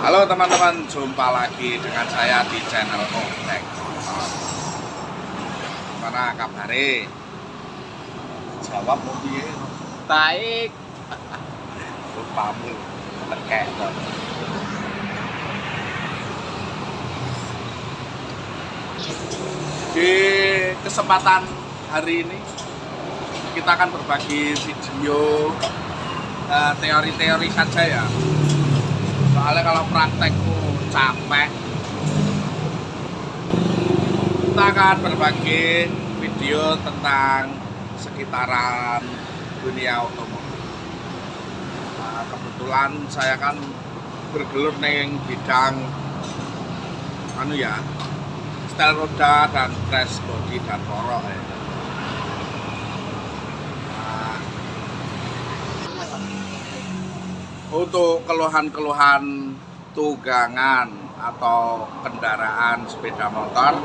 Halo teman-teman, jumpa lagi dengan saya di channel Otek. Gimana kabarnya? Jawab mau piye? Baik. Lupamu lekek dong. Di kesempatan hari ini kita akan berbagi video teori-teori saja ya. Soalnya kalau praktekku capek, kita akan berbagi video tentang sekitaran dunia otomotif. Nah, kebetulan saya kan bergelut neng bidang setel roda dan crash body dan porok ya. Untuk keluhan-keluhan tunggangan atau kendaraan sepeda motor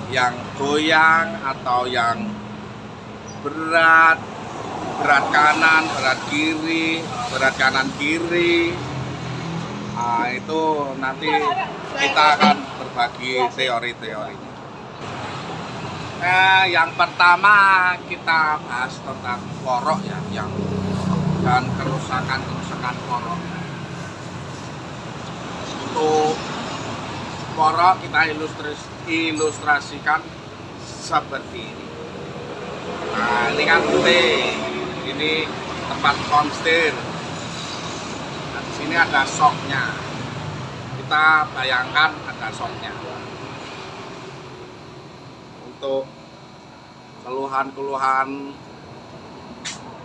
yang goyang atau yang berat kanan, berat kiri, berat kanan kiri, itu nanti kita akan berbagi teori-teorinya. Yang pertama kita bahas tentang porok ya, dan kerusakan porok. Untuk porok kita ilustrasikan seperti ini. Nah, ini kan ini tempat konstir. Nah, di sini ada shocknya. Kita bayangkan ada shocknya. Untuk keluhan-keluhan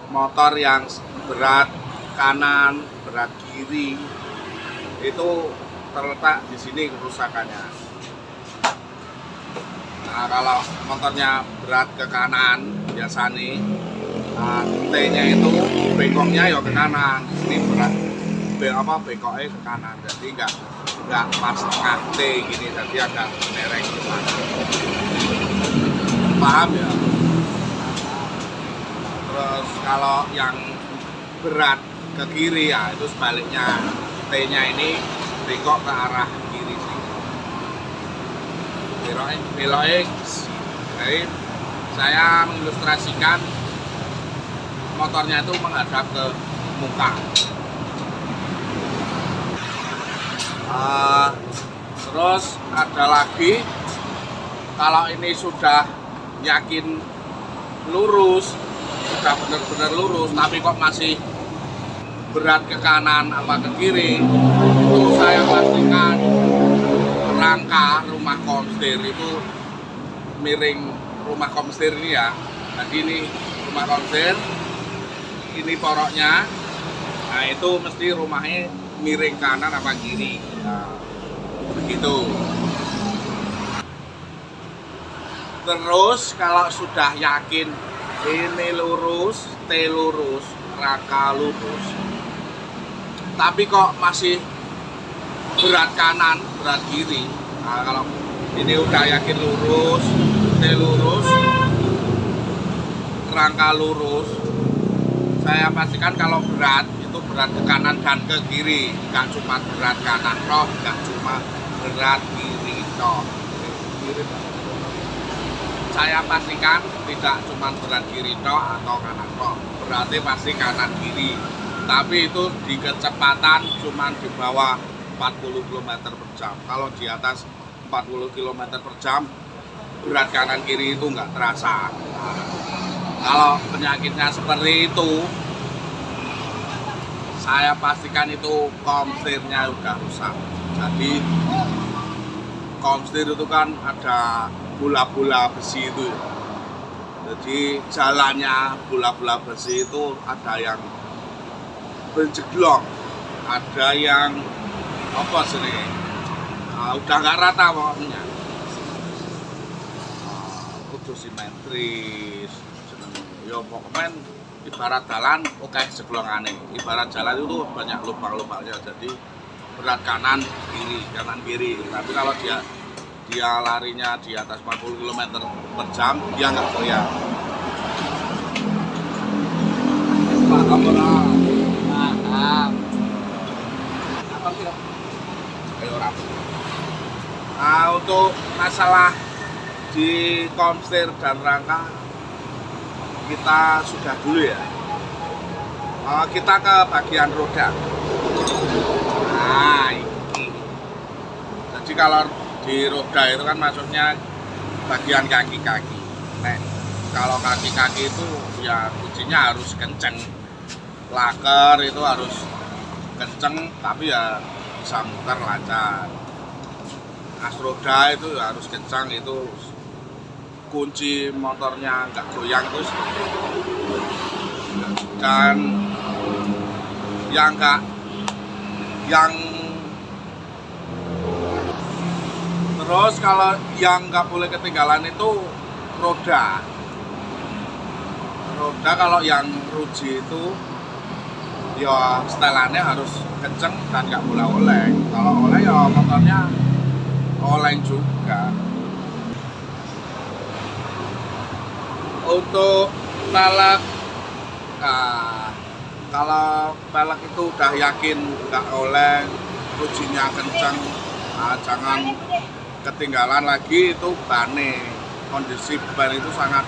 motor yang berat kanan, berat kiri, itu terletak di sini kerusakannya. Nah, kalau motornya berat ke kanan, biasa nih, T-nya itu bengkoknya ya ke kanan. Ini berat, bengkoknya ke kanan, jadi nggak pas tengah T gini, jadi agak mereng ke sana. Paham ya? Terus kalau yang berat ke kiri ya itu sebaliknya, T-nya ini bengkok ke arah kiri sih. Beloknya. Jadi saya mengilustrasikan motornya itu menghadap ke muka. Terus ada lagi, kalau ini sudah yakin lurus, sudah benar-benar lurus tapi kok masih berat ke kanan apa ke kiri, itu saya pastikan rangka rumah komstir itu miring. Rumah komstir ini ya, jadi ini rumah komstir, ini poroknya, nah itu mesti rumahnya miring kanan apa kiri, nah, begitu. Terus kalau sudah yakin ini lurus, T lurus, rangka lurus, tapi kok masih berat kanan, berat kiri. Nah, kalau ini udah yakin lurus, T lurus, rangka lurus, saya pastikan kalau berat itu berat ke kanan dan ke kiri, nggak cuma berat kanan toh, nggak cuma berat kiri toh. Saya pastikan tidak cuma berat kiri toh atau kanan toh, berarti pasti kanan kiri. Tapi itu di kecepatan cuma di bawah 40 km per jam. Kalau di atas 40 km per jam, berat kanan kiri itu nggak terasa. Nah, kalau penyakitnya seperti itu, saya pastikan itu komstirnya udah rusak. Jadi komstir itu kan ada bola-bola besi itu. Jadi jalannya bola-bola besi itu ada yang berjeglok, ada yang apa sih? Udah nggak rata pokoknya. Kudu simetris. Yo pokoknya ibarat jalan oke jeglongane. Ibarat jalan itu banyak lubang-lubangnya, jadi berat kanan kiri. Tapi kalau dia larinya di atas 40 km per jam, dia nggak goyang. Paham. Untuk masalah di komstir dan rangka kita sudah dulu ya. Kita ke bagian roda. Nah, ini. Jadi kalau di roda itu kan maksudnya bagian kaki-kaki. Nah, kalau kaki-kaki itu ya kuncinya harus kenceng. Laker itu harus kenceng, tapi ya bisa muter lancar. As roda itu harus kencang, itu kunci motornya nggak goyang terus. Dan terus kalau yang nggak boleh ketinggalan itu roda kalau yang ruji itu ya setelannya harus kenceng dan nggak boleh oleng. Kalau oleng ya motornya oleng juga. Untuk pelek, kalau pelek itu udah yakin nggak oleng, rujinya kenceng, jangan ketinggalan lagi. Itu bane, kondisi ban itu sangat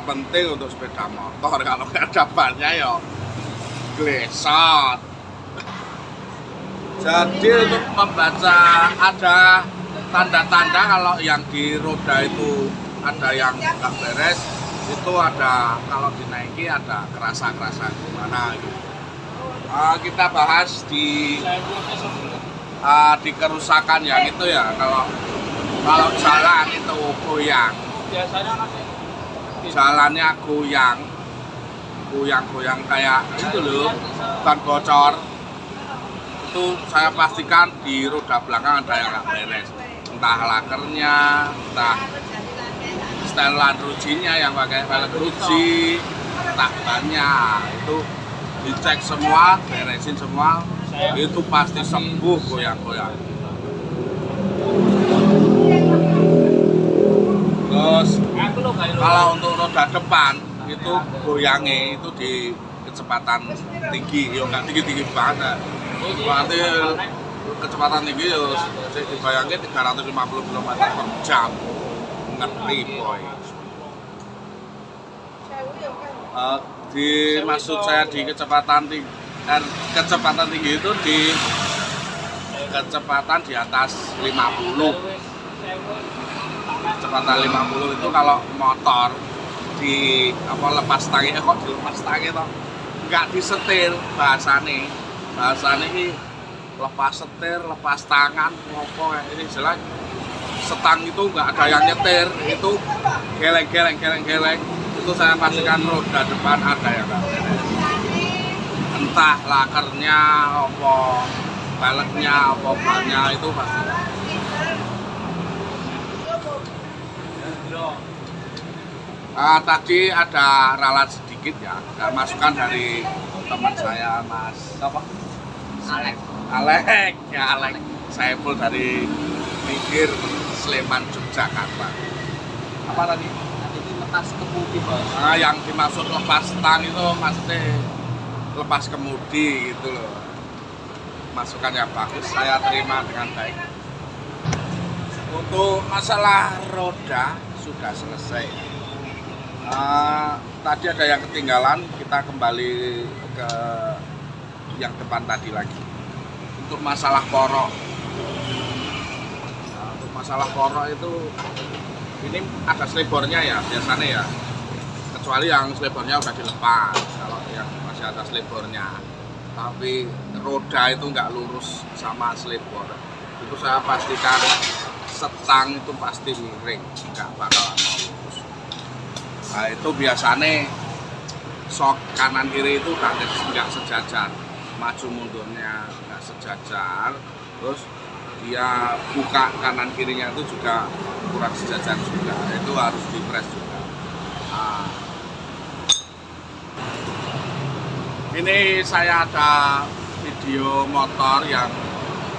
penting untuk sepeda motor. Kalau nggak ada bannya ya glesot. Jadi untuk membaca ada tanda-tanda kalau yang di roda itu ada yang nggak beres, itu ada kalau dinaiki ada kerasa-kerasa gimana gitu. Kita bahas di kerusakan yang itu ya. Kalau jalan itu goyang, jalannya goyang kayak itu loh, ban bocor. Itu saya pastikan di roda belakang ada yang nggak beres, entah lakernya, entah setelan rujinya yang pakai pelek ruji, entah bannya. Itu dicek semua, beresin semua, itu pasti sembuh goyang-goyang. Terus kalau untuk roda depan itu goyangnya itu di kecepatan tinggi, ya nggak tinggi banget. Berarti kecepatan tinggi ya dibayangin 350 km per jam. Ngerti boy. Maksud saya di kecepatan tinggi itu di kecepatan di atas 50. Kecepatan 50 itu kalau motor di lepas tangi, kok dilepas tangi toh? Nggak disetir bahasane ini lepas setir, lepas tangan, ngopo ini jelas setang itu nggak ada yang nyetir, itu geleng. Itu saya pastikan roda depan ada yang nggak beres. Entah lakernya, peleknya, bannya itu pasti. Tadi ada ralat sedikit ya, ada masukan dari teman saya, Mas Alek. Saya pul dari pinggir Sleman, Yogyakarta. Apa tadi? Lepas kemudi, Bos. Yang dimaksud lepas tang itu maksudnya lepas kemudi gitu loh. Masukannya bagus, saya terima dengan baik. Untuk masalah roda sudah selesai. Tadi ada yang ketinggalan, kita kembali ke yang depan tadi lagi. Untuk masalah porok, itu ini ada selebornya ya biasanya ya, kecuali yang selebornya udah dilepas. Kalau yang masih ada selebornya, tapi roda itu nggak lurus sama selebor, itu saya pastikan setang itu pasti miring, nggak bakalan lurus. Nah, itu biasanya sok kanan kiri itu nggak sejajar, maju mundurnya nggak sejajar, terus dia buka kanan kirinya itu juga kurang sejajar juga, itu harus dipres juga. Ini saya ada video motor yang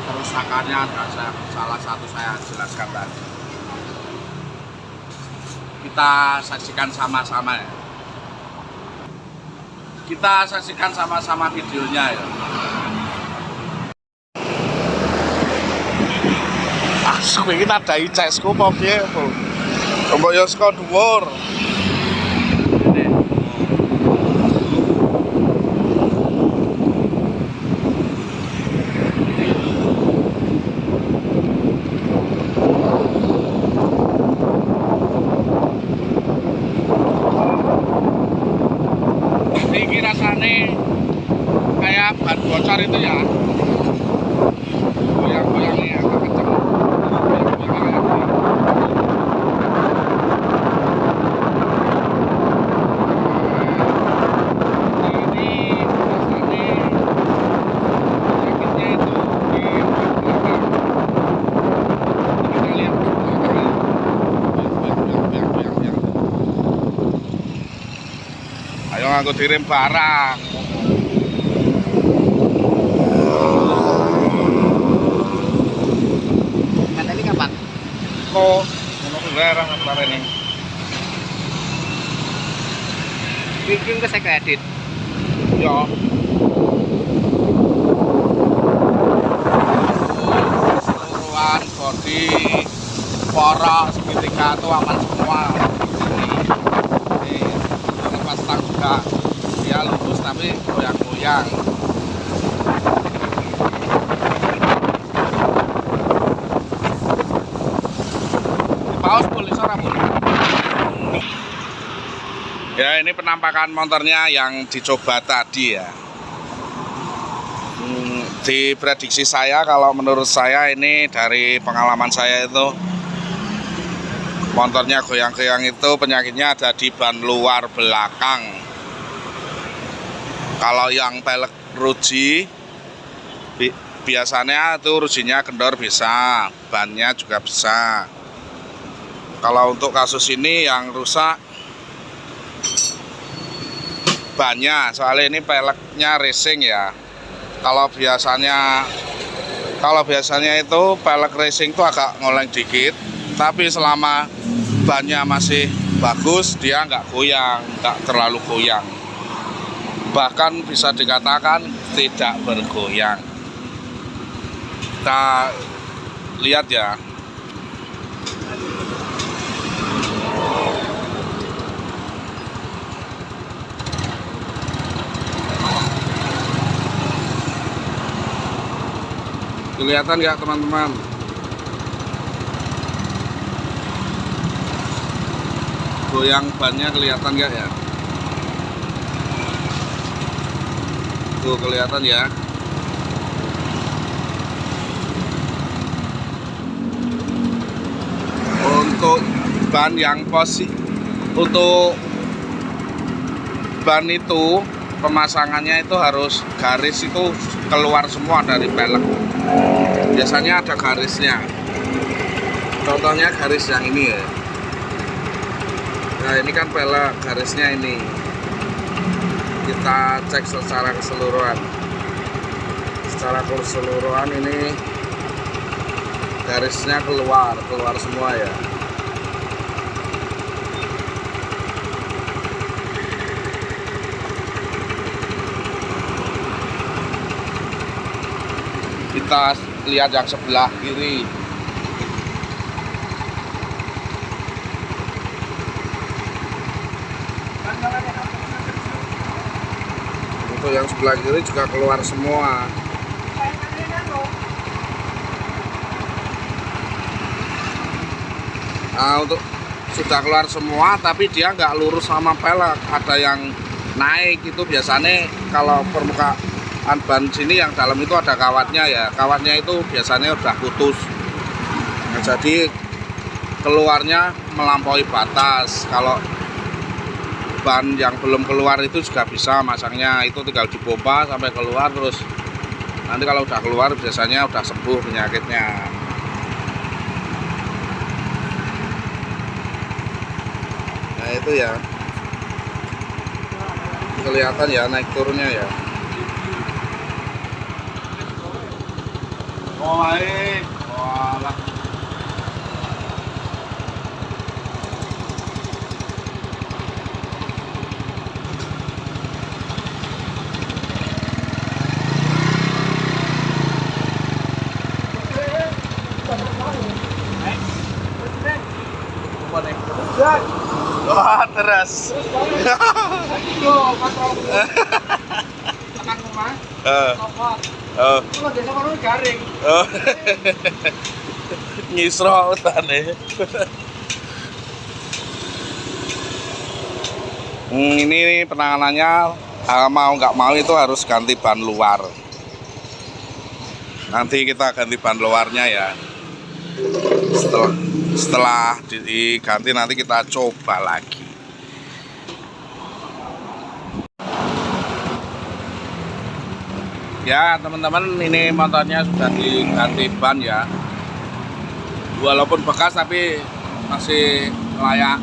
kerusakannya ada salah satu saya jelaskan tadi. Kita saksikan sama-sama ya. kita saksikan sama-sama videonya ya. Asuk iki tak dai cesku apa piye, Bu? Mbok yo saka dhuwur. Ini rasanya kayak ban bocor itu ya, goyang-goyangnya agak kenceng. Ayo aku dirim barang. Materi kapan? Kok mau ke daerah kemarin ini? Bikin ke saya kredit. Ya. Keseluruhan bodi, porok, segitiga itu aman semua. Ini lepas tang juga dia lurus tapi goyang-goyang. Paus polisi orang pun. Ya ini penampakan motornya yang dicoba tadi ya. Di prediksi saya, kalau menurut saya ini dari pengalaman saya itu motornya goyang-goyang itu penyakitnya ada di ban luar belakang. Kalau yang pelek ruji biasanya itu rujinya kendor bisa, bannya juga bisa. Kalau untuk kasus ini yang rusak bannya, soalnya ini peleknya racing ya. Kalau biasanya itu pelek racing itu agak ngoleng dikit, tapi selama bannya masih bagus dia nggak goyang, nggak terlalu goyang, bahkan bisa dikatakan tidak bergoyang. Kita lihat ya. Kelihatan nggak teman-teman? Goyang bannya kelihatan nggak ya? Tuh kelihatan ya. Untuk ban yang untuk ban itu pemasangannya itu harus garis itu keluar semua dari pelek. Biasanya ada garisnya. Contohnya garis yang ini ya. Nah ini kan pelek, garisnya ini. Kita cek secara keseluruhan. Secara keseluruhan ini garisnya keluar semua ya. Kita lihat yang sebelah kiri. Untuk yang sebelah kiri juga keluar semua. Nah, untuk sudah keluar semua, tapi dia nggak lurus sama pelek. Ada yang naik itu biasanya kalau permukaan ban sini yang dalam itu ada kawatnya ya. Kawatnya itu biasanya udah putus. Nah, jadi keluarnya melampaui batas. Kalau ban yang belum keluar itu juga bisa masangnya itu tinggal dipompa sampai keluar, terus nanti kalau udah keluar biasanya udah sembuh penyakitnya. Nah itu ya kelihatan ya naik turunnya ya. Oh baik, walah. Wah, terus. Yo, kontrol. Tekan rumah. Kopot. Oh. Kalau desa kono garing. Oh. Ngisro utane. Ini penanganannya mau nggak mau itu harus ganti ban luar. Nanti kita ganti ban luarnya ya. Setelah diganti nanti kita coba lagi. Ya teman-teman, ini motornya sudah diganti ban ya. Walaupun bekas tapi masih layak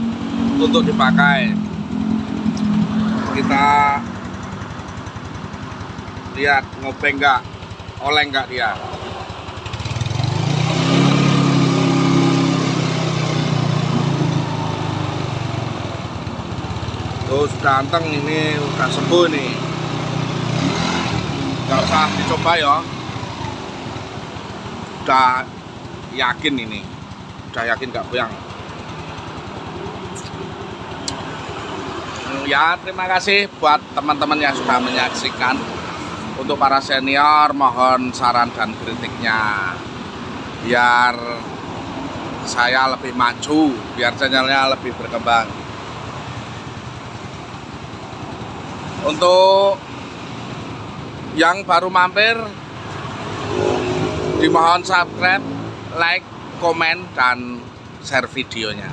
untuk dipakai. Kita lihat ngopeng nggak, oleng nggak dia. Tuh sudah anteng, ini udah sembuh nih. Nggak usah dicoba ya. Udah yakin ini, udah yakin nggak goyang. Ya terima kasih buat teman-teman yang sudah menyaksikan. Untuk para senior mohon saran dan kritiknya biar saya lebih maju, biar channelnya lebih berkembang. Untuk yang baru mampir dimohon subscribe, like, komen, dan share videonya.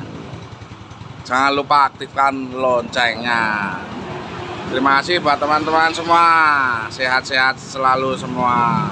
Jangan lupa aktifkan loncengnya. Terima kasih buat teman-teman semua. Sehat-sehat selalu semua.